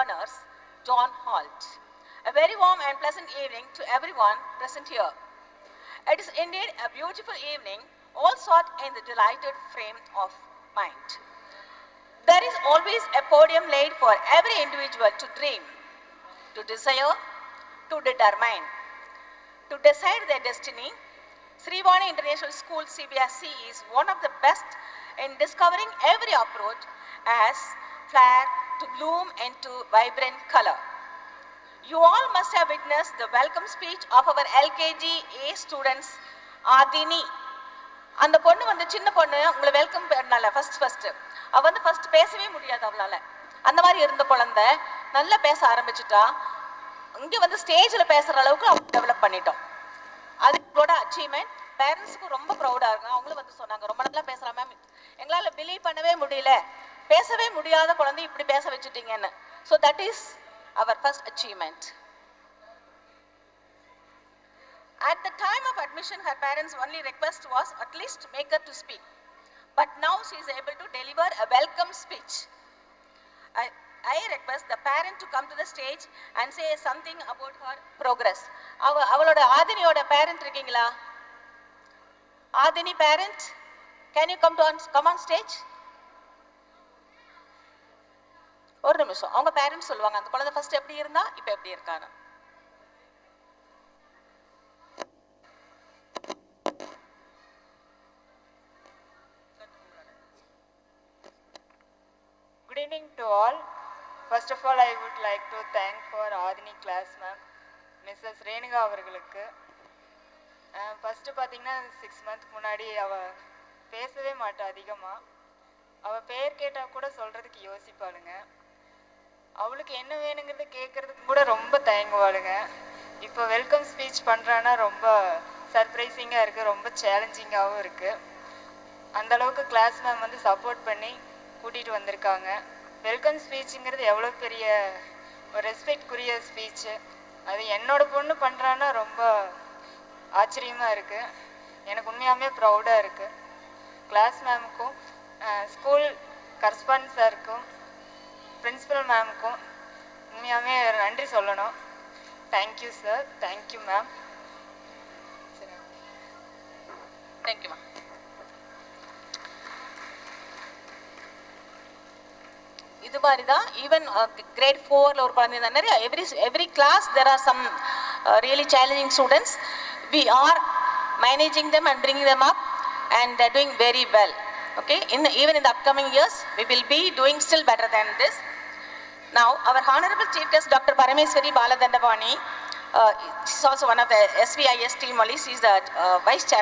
learners, John Holt. A very warm and pleasant evening to everyone present here. It is indeed a beautiful evening, all sought in the delighted frame of mind. There is always a podium laid for every individual to dream, to desire, to determine, to decide their destiny. Srivani International School CBSE is one of the best in discovering every approach as flare to bloom into vibrant color. You all must have witnessed the welcome speech of our LKG A students, Adini. அந்த பொண்ணு வந்து சின்ன பொண்ணு உங்களை welcome பண்ணல first அவ வந்து first பேசவே முடியாது அவளால. அந்த மாதிரி இருந்த குழந்தை நல்லா பேச ஆரம்பிச்சுட்டா. இங்க வந்து ஸ்டேஜ்ல பேசுற அளவுக்கு அவங்க டெவலப் பண்ணிட்டோம். அது எங்களோட அச்சீவ்மெண்ட். பேரண்ட்ஸ்க்கு ரொம்ப ப்ரௌடா இருக்கும். அவங்களும் வந்து சொன்னாங்க ரொம்ப நல்லா பேசுறா மேம், எங்களால பிலீவ் பண்ணவே முடியல, பேசவே முடியாத குழந்தை இப்படி பேச வச்சுட்டீங்கன்னு. So that is our first achievement. At the time of admission, her parents' only request was at least make her to speak. But now she is able to deliver a welcome speech. I request the parent to come to the stage and say something about her progress. அவளோட ஆதினியோட parent இருக்கீங்களா? Aadhini parent, can you come on stage? ஒரு நிமிஷம், அவங்க parents சொல்லுவாங்க அந்த குழந்தை first எப்படி இருந்தா இப்ப எப்படி இருக்கான்னு. Good evening to all. First of all, I would like to thank for Adini class ma'am, Mrs. Renuga அவர்களுக்கு. ஃபர்ஸ்ட் பார்த்தீங்கன்னா 6 months முன்னாடி அவ பேசவே மாட்டா அதிகமாக. அவள் பேர் கேட்டால் கூட சொல்கிறதுக்கு யோசிப்பாளுங்க. அவளுக்கு என்ன வேணுங்கிறது கேட்குறதுக்கு கூட ரொம்ப தயங்குவாளுங்க. இப்போ வெல்கம் ஸ்பீச் பண்ணுறான்னா ரொம்ப சர்ப்ரைசிங்காக இருக்குது, ரொம்ப சேலஞ்சிங்காகவும் இருக்குது. அந்தளவுக்கு கிளாஸ் மேம் வந்து சப்போர்ட் பண்ணி கூட்டிகிட்டு வந்திருக்காங்க. வெல்கம் ஸ்பீச்சுங்கிறது எவ்வளோ பெரிய ஒரு ரெஸ்பெக்ட்குரிய ஸ்பீச்சு. அது என்னோட பொண்ணு பண்ணுறான்னா ரொம்ப ஆச்சரியமாக இருக்குது. எனக்கு உண்மையாகவே ப்ரௌடாக இருக்குது. கிளாஸ் மேமுக்கும் ஸ்கூல் கரஸ்பாண்டன்ட் சாருக்கும் பிரின்சிபல் மேமுக்கும் உண்மையாகவே நன்றி சொல்லணும். Thank you sir, thank you ma'am. Thank you ma'am. இது மாதிரி தான் ஈவன் கிரேட் 4ல ஒரு குழந்தை தான். நிறைய every class there are some really challenging students. We are managing them and bringing them up and they're doing very well. Okay, even in the upcoming years we will be doing still better than this. Now our honorable chief guest Dr. Parameswari Baladandavani, she's also one of the SVIS team only. She's the vice chair